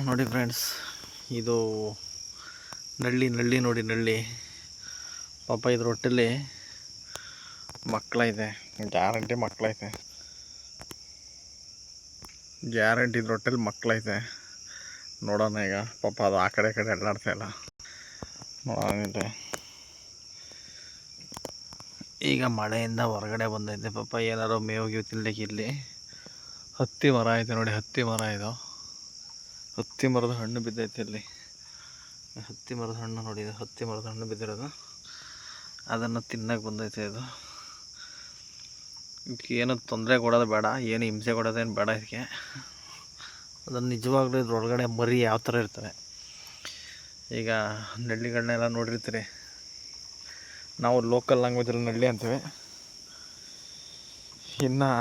ನೋಡಿ ಫ್ರೆಂಡ್ಸ್, ಇದು ನಳ್ಳಿ ನೋಡಿ, ನಳ್ಳಿ ಪಾಪ ಇದ್ರ ಹೊಟ್ಟೆಲಿ ಮಕ್ಕಳೈತೆ, ಗ್ಯಾರಂಟಿ ಮಕ್ಕಳೈತೆ, ಇದ್ರ ಹೊಟ್ಟೆಲಿ ಮಕ್ಕಳೈತೆ. ನೋಡೋಣ ಈಗ. ಪಾಪ ಅದು ಆ ಕಡೆ ಅಡ್ಡಾಡ್ತಾಯಿಲ್ಲ, ನೋಡೋಣ. ಈಗ ಮಳೆಯಿಂದ ಹೊರಗಡೆ ಬಂದೈತೆ. ಪಾಪ ಏನಾರು ಮೇವು ತಿನ್ಲಿಕ್ಕೆ. ಇಲ್ಲಿ ಹತ್ತಿ ಮರ ಐತೆ ನೋಡಿ, ಹತ್ತಿ ಮರ ಇದು. ಹತ್ತಿ ಮರದ ಹಣ್ಣು ಬಿದ್ದೈತೆ ಇಲ್ಲಿ. ಹತ್ತಿ ಮರದ ಹಣ್ಣು ನೋಡಿ, ಇದು ಹತ್ತಿ ಮರದ ಹಣ್ಣು ಬಿದ್ದಿರೋದು. ಅದನ್ನು ತಿನ್ನಕ್ಕೆ ಬಂದೈತೆ ಇದು. ಇದಕ್ಕೆ ಏನು ತೊಂದರೆ ಕೊಡೋದು ಬೇಡ, ಏನು ಹಿಂಸೆ ಕೊಡೋದೇನು ಬೇಡ ಇದಕ್ಕೆ. ಅದನ್ನು ನಿಜವಾಗ್ಲೂ ಇದ್ರೊಳಗಡೆ ಮರಿ ಯಾವ ಥರ ಇರ್ತವೆ. ಈಗ ನಳ್ಳಿಗಳನ್ನೆಲ್ಲ ನೋಡಿರ್ತೀರಿ, ನಾವು ಲೋಕಲ್ ಲ್ಯಾಂಗ್ವೇಜಲ್ಲಿ ನಳ್ಳಿ ಅಂತೀವಿ. ಇನ್ನು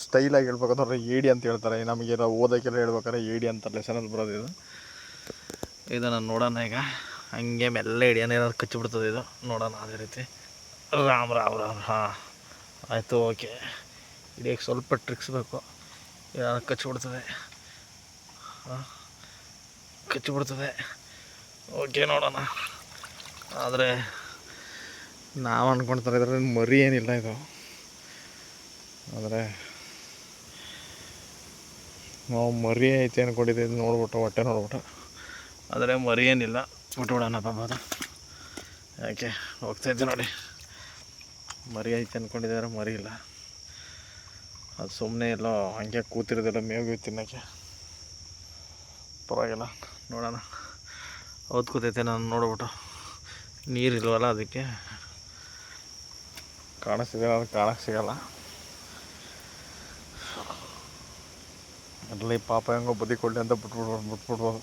ಸ್ಟೈಲಾಗಿ ಹೇಳ್ಬೇಕಂದ್ರೆ ಏಡಿ ಅಂತ ಹೇಳ್ತಾರೆ. ನಮಗೆ ಓದೋಕ್ಕೆಲ್ಲ ಹೇಳ್ಬೇಕಾದ್ರೆ ಏಡಿ ಅಂತ ಲೆಸನಲ್ಲಿ ಬರೋದು ಇದು. ಇದನ್ನು ನೋಡೋಣ ಈಗ. ಹಂಗೆ ಮೆಲ್ಲ ಹಿಡಿಯೋಣ, ಏನಾದ್ರು ಕಚ್ಚಿಬಿಡ್ತದೆ ಇದು. ನೋಡೋಣ ಅದೇ ರೀತಿ. ರಾಮ್ ಹಾಂ ಆಯಿತು, ಓಕೆ. ಹಿಡಿಯೋಕ್ಕೆ ಸ್ವಲ್ಪ ಟ್ರಿಕ್ಸ್ ಬೇಕು. ಏನಾದ್ರು ಕಚ್ಚಿಬಿಡ್ತದೆ, ಕಚ್ಚಿಬಿಡ್ತದೆ. ಓಕೆ, ನೋಡೋಣ. ಆದರೆ ನಾವು ಅಂದ್ಕೊಳ್ತಾರೆ ಇದರಲ್ಲಿ ಮರಿ ಏನಿಲ್ಲ ಇದು. ಆದರೆ ನಾವು ಮರಿ ಐತೆ ಅಂದ್ಕೊಂಡಿದ್ದೀವಿ, ನೋಡ್ಬಿಟ್ಟು ಹೊಟ್ಟೆ ನೋಡ್ಬಿಟ್ಟು. ಆದರೆ ಮರಿ ಏನಿಲ್ಲ, ಬಿಟ್ಬಿಡೋಣ ಪಾಪ ಅದು. ಯಾಕೆ ಹೋಗ್ತಾಯಿದ್ದೆ ನೋಡಿ, ಮರಿ ಐತೆ ಅಂದ್ಕೊಂಡಿದ್ದಾರೆ, ಮರಿ ಇಲ್ಲ. ಅದು ಸುಮ್ಮನೆ ಎಲ್ಲೋ ಹಂಗೆ ಕೂತಿರೋದಿಲ್ಲ ಮೇವು ತಿನ್ನೋಕ್ಕೆ. ಪರವಾಗಿಲ್ಲ, ನೋಡೋಣ. ಕೂತೈತೆ. ನಾನು ನೋಡ್ಬಿಟ್ಟು ನೀರಿಲ್ವಲ್ಲ, ಅದಕ್ಕೆ ಕಾಣಿಸ್ತಿದೆ, ಅದು ಕಾಣಕ್ಕೆ ಸಿಗಲ್ಲ. ಅಲ್ಲಿ ಪಾಪ ಹೆಂಗೋ ಬದಿಕೊಳ್ಳಿ ಅಂತ ಬಿಟ್ಬಿಡ್ಬೋದು.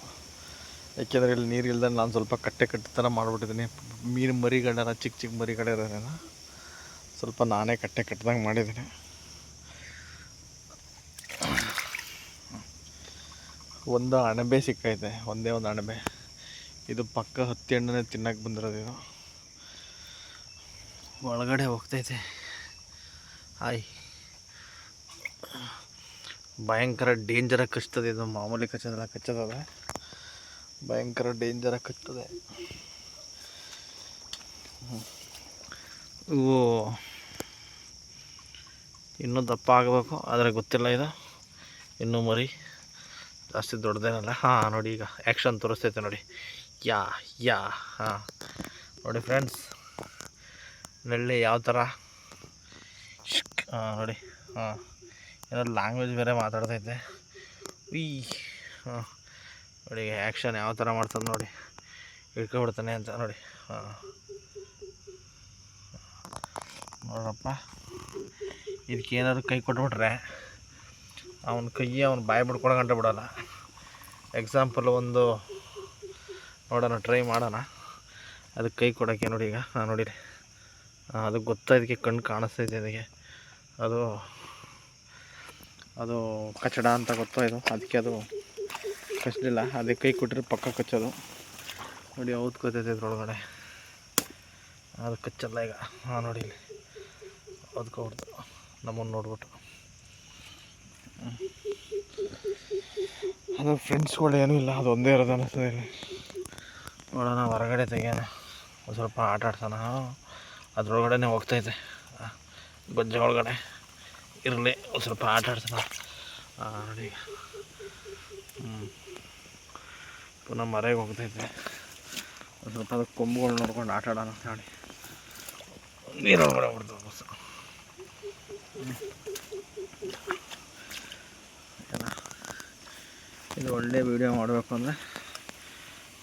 ಯಾಕೆಂದರೆ ಇಲ್ಲಿ ನೀರು ಇಲ್ದೆ ನಾನು ಸ್ವಲ್ಪ ಕಟ್ಟೆ ಥರ ಮಾಡಿಬಿಟ್ಟಿದ್ದೀನಿ. ಮೀನು ಮರಿಗಳನ್ನ, ಚಿಕ್ಕ ಮರಿಗಳಿರೋದನ್ನ ಸ್ವಲ್ಪ ನಾನೇ ಕಟ್ಟೆ ಕಟ್ಟಿದಂಗೆ ಮಾಡಿದ್ದೀನಿ. ಒಂದು ಅಣಬೆ ಸಿಕ್ಕೈತೆ, ಒಂದೇ ಒಂದು ಅಣಬೆ. ಇದು ಪಕ್ಕ ಹತ್ತಿ ಹಣ್ಣನ್ನೇ ತಿನ್ನಕ್ಕೆ ಬಂದಿರೋದು. ಇದು ಒಳಗಡೆ ಹೋಗ್ತೈತೆ. ಹಾಯ್, ಭಯಂಕರ ಡೇಂಜರಾಗಿ ಕಚ್ತದೆ ಇದು. ಮಾಮೂಲಿ ಕಚ್ಚೋದಲ್ಲ, ಭಯಂಕರ ಡೇಂಜರಾಗಿ ಕಚ್ತದೆ ಇವು. ಇನ್ನೂ ದಪ್ಪ ಆಗಬೇಕು, ಆದರೆ ಗೊತ್ತಿಲ್ಲ. ಇದು ಇನ್ನೂ ಮರಿ ಜಾಸ್ತಿ ದೊಡ್ಡದೇನಲ್ಲ. ಹಾಂ ನೋಡಿ, ಈಗ ಆ್ಯಕ್ಷನ್ ತೋರಿಸ್ತೈತೆ ನೋಡಿ. ಯಾ ಹಾಂ ನೋಡಿ ಫ್ರೆಂಡ್ಸ್, ನಳ್ಳಿ ಯಾವ ಥರ ನೋಡಿ. ಹಾಂ, ಏನಾದ್ರು ಲ್ಯಾಂಗ್ವೇಜ್ ಬೇರೆ ಮಾತಾಡ್ತೈತೆ. ಹಾಂ ನೋಡಿ, ಆ್ಯಕ್ಷನ್ ಯಾವ ಥರ ಮಾಡ್ತದೆ ನೋಡಿ. ಹಿಡ್ಕೊಬಿಡ್ತಾನೆ ಅಂತ ನೋಡಿ. ಹಾಂ ನೋಡ್ರಪ್ಪ, ಇದಕ್ಕೆ ಏನಾದ್ರು ಕೈ ಕೊಟ್ಬಿಟ್ರೆ ಅವನ ಬಾಯಿ ಬಿಡ್ಕೊಳೋ ಗಂಟೆ ಬಿಡೋಲ್ಲ. ಎಕ್ಸಾಂಪಲ್ ಒಂದು ನೋಡೋಣ, ಟ್ರೈ ಮಾಡೋಣ. ಅದಕ್ಕೆ ಕೈ ಕೊಡೋಕ್ಕೆ ನೋಡಿ. ಈಗ ನೋಡಿರಿ, ಅದು ಇದಕ್ಕೆ ಕಣ್ಣು ಕಾಣಿಸ್ತೈತೆ ಅದಕ್ಕೆ. ಅದು ಕಚ್ಚಡ ಅಂತ ಇದು. ಅದಕ್ಕೆ ಅದು ಕಚ್ಚಲಿಲ್ಲ. ಅದಕ್ಕೆ ಕೈ ಕೊಟ್ಟರೆ ಪಕ್ಕ ಕಚ್ಚೋದು ನೋಡಿ. ಕೂತೈತೆ ಇದ್ರೊಳಗಡೆ, ಅದು ಕಚ್ಚಲ್ಲ ಈಗ. ಹಾಂ ನೋಡಿ, ಇಲ್ಲಿ ಓದ್ಕೊಬಿಡ್ತು ನಮ್ಮನ್ನು ನೋಡ್ಬಿಟ್ಟು. ಅದು ಫ್ರೆಂಡ್ಸ್ಗಳು ಏನೂ ಇಲ್ಲ, ಅದು ಒಂದೇ ಇರೋದು ಅನ್ನಿಸ್ತದೆ ಇಲ್ಲಿ. ನೋಡೋಣ, ಹೊರಗಡೆ ತೆಗಿಯೋಣ, ಒಂದು ಸ್ವಲ್ಪ ಆಟ ಆಡ್ಸೋಣ. ಅದ್ರೊಳಗಡೆ ಹೋಗ್ತೈತೆ, ಗೊಜ್ಜೆ ಒಳಗಡೆ ಇರಲಿ, ಒಂದು ಸ್ವಲ್ಪ ಆಟ ಆಡ್ಸೋಣ ನೋಡಿ. ಪುನಃ ಮರೆಗೆ ಹೋಗ್ತೈತೆ. ಒಂದು ಸ್ವಲ್ಪ ಅದಕ್ಕೆ ಕೊಂಬುಗಳು ನೋಡ್ಕೊಂಡು ಆಟ ಆಡೋಣ ನೋಡಿ. ನೀರೊಳಗಡೆ ಬಿಡ್ತದೆ ಬಸ್. ಇದು ಒಳ್ಳೆ ವೀಡಿಯೋ ಮಾಡಬೇಕು ಅಂದರೆ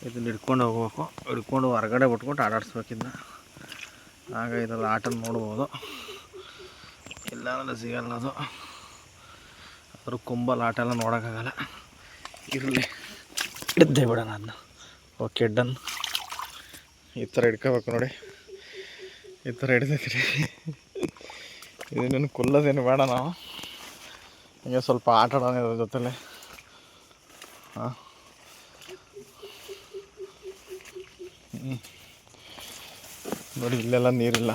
ಇದನ್ನು ಹಿಡ್ಕೊಂಡು ಹೋಗ್ಬೇಕು. ಹಿಡ್ಕೊಂಡು ಹೊರಗಡೆ ಬಿಟ್ಬಿಟ್ಟು ಆಟಾಡಿಸ್ಬೇಕಿದ್ದ. ಆಗ ಇದರಲ್ಲಿ ಆಟ ನೋಡ್ಬೋದು. ಇಲ್ಲಾಂದ್ರೆ ಸಿಗಲ್ಲ ಅದು. ಅದ್ರ ಕೊಂಬಲ್ಲಿ ಆಟ ಎಲ್ಲ ನೋಡೋಕ್ಕಾಗಲ್ಲ. ಇರಲಿ, ಹಿಡ್ದೇ ಬಿಡೋಣ ಅದನ್ನ. Okay, done. ಈ ಥರ ಹಿಡ್ಕೋಬೇಕು ನೋಡಿ. ಈ ಥರ ಹಿಡ್ದೈತಿ. ಇದನ್ನು ಕೊಲ್ಲೋದೇನು ಬೇಡ, ನಾವು ಹಂಗೆ ಸ್ವಲ್ಪ ಆಟ ಆಡೋಣ ಇದ್ರ ಜೊತೆಲೆ. ಹಾಂ, ನೋಡಿ, ಇಲ್ಲೆಲ್ಲ ನೀರಿಲ್ಲ.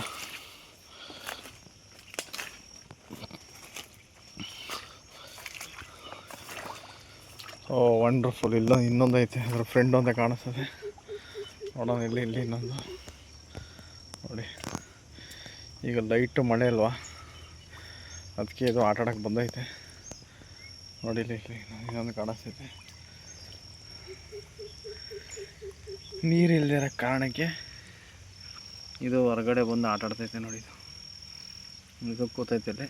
ಓ ವಂಡರ್ಫುಲ್. ಇನ್ನೊಂದು ಐತೆ, ಅದ್ರ ಫ್ರೆಂಡ್ ಅಂತ ಕಾಣಿಸ್ತದೆ. ನೋಡೋಣ ಇಲ್ಲಿ ಇನ್ನೊಂದು ನೋಡಿ. ಈಗ ಲೈಟು ಮಳೆ ಅಲ್ವಾ, ಅದಕ್ಕೆ ಇದು ಆಟ ಆಡೋಕ್ಕೆ ಬಂದೈತೆ ನೋಡಿ. ಇಲ್ಲಿ ಇನ್ನೊಂದು ಕಾಣಿಸ್ತೈತೆ. ನೀರಿಲ್ಲದಿರೋ ಕಾರಣಕ್ಕೆ ಇದು ಹೊರಗಡೆ ಬಂದು ಆಟ ಆಡ್ತೈತೆ ನೋಡಿ. ಇದು ಕೂತೈತೆ ಇಲ್ಲಿ.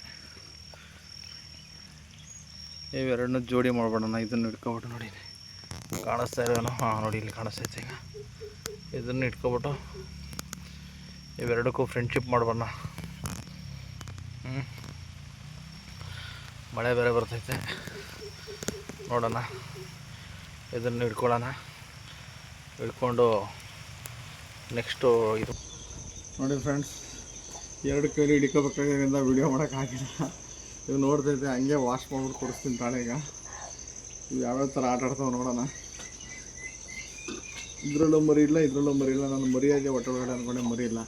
ಇವೆರಡನ್ನೂ ಜೋಡಿ ಮಾಡ್ಬಿಡೋಣ. ಇದನ್ನು ಇಟ್ಕೊಬಿಟ್ಟು ನೋಡಿ, ಕಾಣಿಸ್ತಾ ಇರೋನು. ಹಾಂ ನೋಡಿ, ಇಲ್ಲಿ ಕಾಣಿಸ್ತೈತೆ. ಈಗ ಇದನ್ನು ಇಟ್ಕೊಬಿಟ್ಟು ಇವೆರಡಕ್ಕೂ ಫ್ರೆಂಡ್ಶಿಪ್ ಮಾಡ್ಬೋಣ. ಮಳೆ ಬೇರೆ ಬರ್ತೈತೆ, ನೋಡೋಣ. ಇದನ್ನು ಹಿಡ್ಕೊಳ್ಳೋಣ. ಹಿಡ್ಕೊಂಡು ನೆಕ್ಸ್ಟು ಇದು ನೋಡಿ ಫ್ರೆಂಡ್ಸ್, ಎರಡು ಕೈಲಿ ಹಿಡ್ಕೋಬೇಕಾಗಿದ್ದರಿಂದ ವಿಡಿಯೋ ಮಾಡೋಕ್ಕಾಗಿಲ್ಲ. ಇವು ನೋಡ್ತೈತೆ, ಹಂಗೆ ವಾಶ್ ಮಾಡ್ಬಿಟ್ಟು ಕೊಡಿಸ್ತೀನಿ ತಾಳೆ. ಈಗ ಇವು ಯಾವ್ಯಾವ ಥರ ಆಟ ಆಡ್ತಾವೆ ನೋಡೋಣ. ಇದರಲ್ಲೂ ಮರಿ ಇಲ್ಲ, ಇದರಲ್ಲೂ ಮರಿ ಇಲ್ಲ. ನಾನು ಮರಿಯಾಗೆ ಒಟ್ಟೊಳಗಡೆ ಅಂದ್ಕೊಂಡೆ, ಮರಿ ಇಲ್ಲ.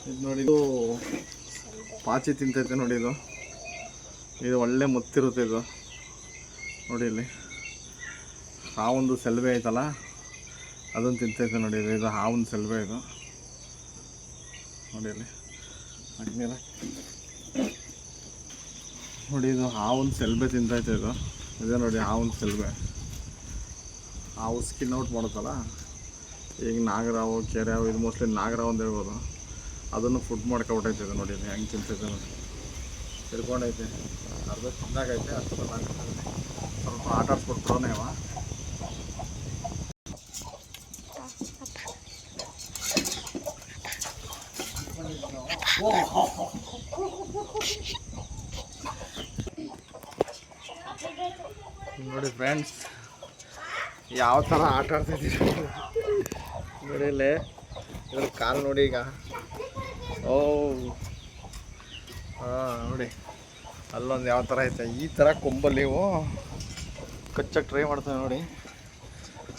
ಇದು ನೋಡಿ, ಇದು ಪಾಚಿ ತಿಂತೈತೆ ನೋಡಿ. ಇದು ಒಳ್ಳೆ ಮುತ್ತಿರುತ್ತೆ ಇದು ನೋಡಿ. ಇಲ್ಲಿ ಹಾವೊಂದು ಸೆಲ್ವೆ ಐತಲ್ಲ, ಅದನ್ನು ತಿಂತೈತೆ ನೋಡಿ. ಇದು ಹಾವೊಂದು ಸೆಲ್ವೆ ಇದು ನೋಡಿ. ಇಲ್ಲಿ ಅಗ್ನಿರ ನೋಡಿ, ಇದು ಹಾವೊಂದು ಸೆಲ್ವೆ ತಿಂತೈತೆ ಇದು. ಇದೆ ನೋಡಿ ಹಾವೊಂದು ಸೆಲ್ವೆ. ಹಾವು ಸ್ಕಿನ್ ಔಟ್ ಮಾಡುತ್ತಲ್ಲ, ಈಗ ನಾಗರಾವು, ಕೆರೆವು, ಇದು ಮೋಸ್ಟ್ಲಿ ನಾಗರಾವು ಅಂತ ಹೇಳ್ಬೋದು. ಅದನ್ನು ಫುಡ್ ಮಾಡ್ಕೊಬಿಟ್ಟೈತೆ ನೋಡಿ. ಇದು ಹೆಂಗೆ ತಿಂತೈತೆ ನೋಡಿ, ತಿಳ್ಕೊಂಡೈತೆ. ಅರ್ಧ ತಿಂದಾಗೈತೆ, ಅಷ್ಟು ಸ್ವಲ್ಪ ಆಟ ಆಡ್ಸ್ಬಿಟ್ರೋನೇ ಅವ. ನೋಡಿ ಫ್ರೆಂಡ್ಸ್, ಯಾವ ಥರ ಆಟ ಆಡ್ತಾಯಿದ್ದೀವಿ ನೋಡಿ. ಇಲ್ಲೇ ಇದ್ರ ಕಾಲು ನೋಡಿ. ಈಗ ಓ ಹಾಂ ನೋಡಿ, ಅಲ್ಲೊಂದು ಯಾವ ಥರ ಐತೆ. ಈ ಥರ ಕೊಂಬಲ್ಲಿ ಇವು ಕಚ್ಚಕ್ಕೆ ಟ್ರೈ ಮಾಡ್ತೇವೆ ನೋಡಿ.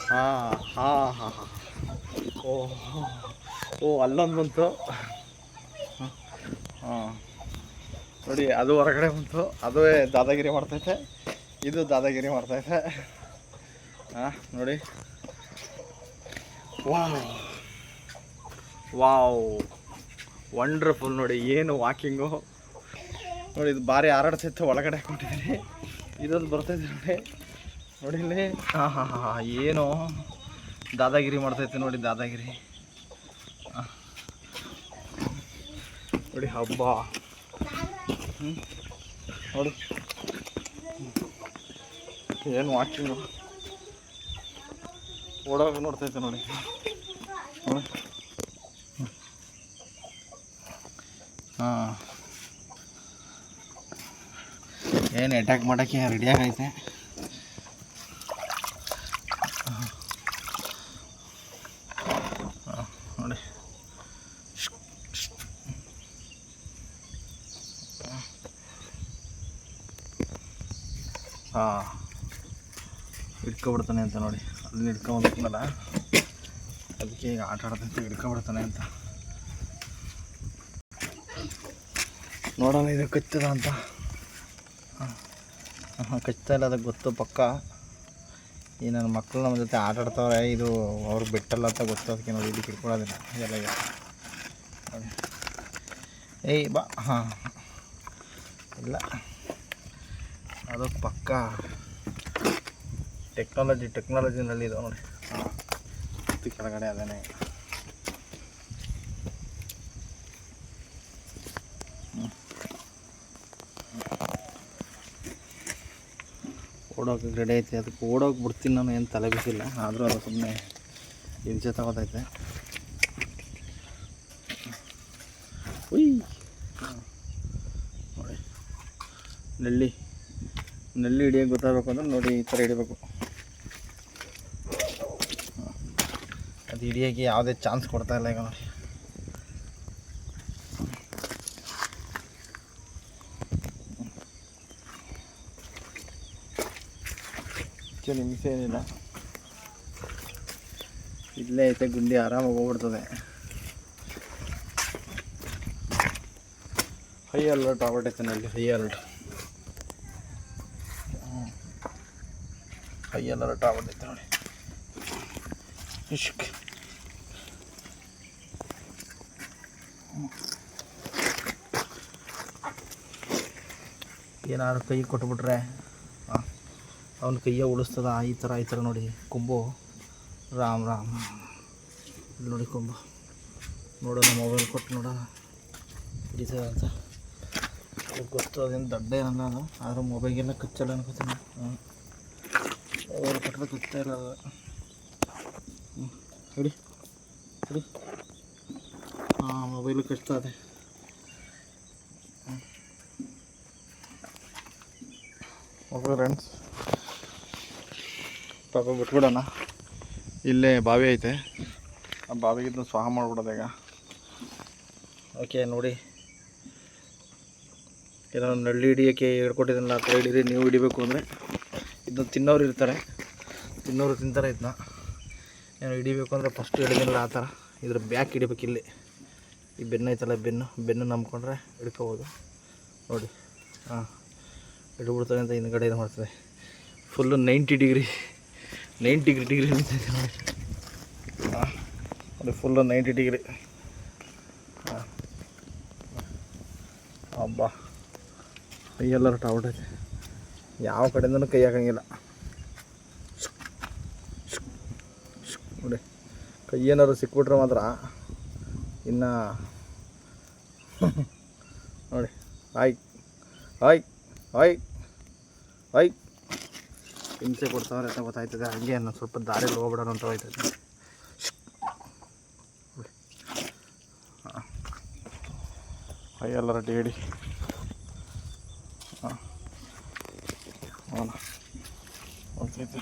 ಹಾಂ ಹಾಂ ಹಾಂ ಹಾಂ ಓ ಅಲ್ಲೊಂದು ಬಂತು. ಹಾಂ ನೋಡಿ, ಅದು ಹೊರಗಡೆ ಬಂತು. ಅದುವೇ ದಾದಾಗಿರಿ ಮಾಡ್ತೈತೆ, ಇದು ದಾದಾಗಿರಿ ಮಾಡ್ತೈತೆ. ಹಾಂ ನೋಡಿ, ವಾವ್ ವಂಡರ್ಫುಲ್ ನೋಡಿ. ಏನು ವಾಕಿಂಗು ನೋಡಿ. ಇದು ಭಾರಿ ಹಾರಾಡ್ತೈತೆ, ಒಳಗಡೆ ಹಾಕ್ಕೊಂಡಿದ್ದೀನಿ. ಇದೊಂದು ಬರ್ತೈತೆ ನೋಡಿ. ನೋಡಿ ಇಲ್ಲಿ. ಹಾಂ ಹಾಂ ಹಾಂ ಏನು ದಾದಾಗಿರಿ ಮಾಡ್ತೈತೆ ನೋಡಿ, ದಾದಾಗಿರಿ. ನೋಡಿ ಹಬ್ಬ ನೋಡಿ, ಏನು ವಾಕಿಂಗು. ಓಡೋಗಿ ನೋಡ್ತೈತೆ ನೋಡಿ. ಹಾಂ ಏನು ಅಟ್ಯಾಕ್ ಮಾಡೋಕ್ಕೆ ರೆಡಿಯಾಗೈತೆ. ನೋಡಿ ಹಾಂ ಹಿಡ್ಕೊಬಿಡ್ತಾನೆ ಅಂತ ನೋಡಿ. ಅದನ್ನ ಹಿಡ್ಕೊಂಬಂದ್ಮೇಲೆ ಅದಕ್ಕೆ ಈಗ ಆಟ ಆಡ್ತೈತೆ, ಹಿಡ್ಕೊಬಿಡ್ತಾನೆ ಅಂತ. ನೋಡೋಣ ಇದು ಕಚ್ಚದ ಅಂತ. ಹಾಂ ಕಚ್ತಾ ಇಲ್ಲ, ಅದಕ್ಕೆ ಗೊತ್ತು ಪಕ್ಕ. ಈ ನನ್ನ ಮಕ್ಕಳು ನಮ್ಮ ಜೊತೆ ಆಟ ಆಡ್ತಾವ್ರೆ, ಇದು ಅವ್ರಿಗೆ ಬಿಟ್ಟಲ್ಲ ಅಂತ ಗೊತ್ತು. ಅದಕ್ಕೆ ನೋಡಿ ಇಲ್ಲಿ ಹಿಡ್ಕೊಳ್ಳೋದಿಲ್ಲ ಎಲ್ಲ. ನೋಡಿ ಏಯ್ ಬಾ. ಹಾಂ ಇಲ್ಲ, ಅದು ಪಕ್ಕ ಟೆಕ್ನಾಲಜಿನಲ್ಲಿ ಇದು ನೋಡಿ. ಹಾಂ ಕೆಳಗಡೆ ಅದೇನೆ. ಓಡೋಕೆ ರೆಡಿ ಐತೆ. ಅದಕ್ಕೆ ಓಡೋಗಿ ಬಿಡ್ತೀನಿ ನಾನು, ಏನು ತಲೆ ಬಿಸಿಲ್ಲ. ಆದರೂ ಅದು ಸುಮ್ಮನೆ ಹಿಂಸೆ ತಗೋತೈತೆ. ಉಯ್ ನೋಡಿ, ನೆಲ್ಲಿ ಹಿಡಿಯೋಕೆ ಗೊತ್ತಾಗಬೇಕು ಅಂದ್ರೆ ನೋಡಿ, ಈ ಥರ ಹಿಡಿಬೇಕು. ಅದು ಹಿಡಿಯೋಕ್ಕೆ ಯಾವುದೇ ಚಾನ್ಸ್ ಕೊಡ್ತಾ ಇಲ್ಲ ಈಗ ನೋಡಿ. ಹಿಂಸೆ ಏನಿಲ್ಲ, ಇಲ್ಲೇ ಐತೆ ಗುಂಡಿ, ಆರಾಮಾಗಿ ಹೋಗ್ಬಿಡ್ತದೆ. ಹೈ ಅಲರ್ಟ್ ಆಗ್ಬಿಟ್ಟೈತೆ ಅಲ್ಲಿ. ಹೈ ಅಲರ್ಟ್ ಆಗ್ಬಿಟ್ಟೈತೆ ನೋಡಿ. ಇಷ್ಕ್ ಏನಾದ್ರು ಕೈ ಕೊಟ್ಬಿಟ್ರೆ ಅವನ ಕೈಯ ಉಳಿಸ್ತದ. ಈ ಥರ ನೋಡಿ ಕೊಂಬು. ರಾಮ್ ಇಲ್ಲಿ ನೋಡಿ ಕೊಂಬು. ನೋಡೋಣ ಮೊಬೈಲ್ ಕೊಟ್ಟು ನೋಡೋಣ ಹಿಡಿತದ ಅಂತ. ಗೊತ್ತು ಅದೇನು ದಡ್ಡ ಏನಲ್ಲ ಅದು, ಆದರೂ ಮೊಬೈಲ್ಗೆಲ್ಲ ಕಚ್ಚಲ್ಲ ಅನ್ಕೋತೀನಿ. ಮೊಬೈಲ್ ಕೊಟ್ಟರೆ ಕಚ್ಚಾ ಇಲ್ಲ ಅದು. ಹಿಡಿ ಮೊಬೈಲು ಕಚ್ತಾ ಇದೆ. ಓಕೆ ಫ್ರೆಂಡ್ಸ್, ಪಾಪ ಬಿಟ್ಬಿಡೋಣ. ಇಲ್ಲೇ ಬಾವಿ ಐತೆ, ಆ ಬಾವಿಗಿದ್ದು ಸ್ವಾಹ ಮಾಡಿಬಿಡೋದು ಈಗ. ಓಕೆ ನೋಡಿ, ಏನೋ ನಳ್ಳಿ ಹಿಡಿಯೋಕ್ಕೆ ಹೇಳ್ಕೊಟ್ಟಿದ್ದಲ್ಲ, ಆ ಥರ ಹಿಡೀರಿ. ನೀವು ಹಿಡಿಬೇಕು ಅಂದರೆ ಇದನ್ನ ತಿನ್ನೋರು ಇರ್ತಾರೆ, ತಿನ್ನೋರು ತಿಂತಾರೆ. ಇದನ್ನ ಏನೋ ಹಿಡಿಬೇಕು ಅಂದರೆ ಫಸ್ಟ್ ಹಿಡಿದಿಲ್ಲ ಆ ಥರ. ಇದ್ರ ಬ್ಯಾಕ್ ಹಿಡಿಬೇಕು. ಇಲ್ಲಿ ಈ ಬೆನ್ನು ಐತಲ್ಲ, ಬೆನ್ನು ನಂಬ್ಕೊಂಡ್ರೆ ಹಿಡ್ಕೋಬೋದು ನೋಡಿ. ಹಿಡ್ಬಿಡ್ತಾರೆ ಅಂತ ಹಿಂದ್ಗಡೆ ಇದು ಮಾಡ್ತದೆ. ಫುಲ್ಲು 90 ಡಿಗ್ರಿ ನಿಂತೈತೆ ನೋಡಿ. ಅದು ಫುಲ್ಲು 90 ಡಿಗ್ರಿ. ಹಬ್ಬ ಕೈಯೆಲ್ಲರೂ ಟಾಬಿಟ್ಟೈತೆ. ಯಾವ ಕಡೆಯಿಂದನೂ ಕೈ ಹಾಕಂಗಿಲ್ಲ ನೋಡಿ. ಕೈ ಏನಾದ್ರು ಸಿಕ್ಬಿಟ್ರೆ ಮಾತ್ರ ಇನ್ನು ನೋಡಿ. ಆಯ್ ಹಿಂಸೆ ಕೊಡ್ತಾವ್ರೆ ಅಂತ ಗೊತ್ತಾಯ್ತದೆ. ಹಂಗೆ ನಾನು ಸ್ವಲ್ಪ ದಾರಿಯಲ್ಲಿ ಹೋಗ್ಬಿಡೋಣ ಅಂತ ಹೋಯ್ತದೆ. ಎಲ್ಲರ ಡೇಡಿ ಹೋಗ್ತೈತೆ.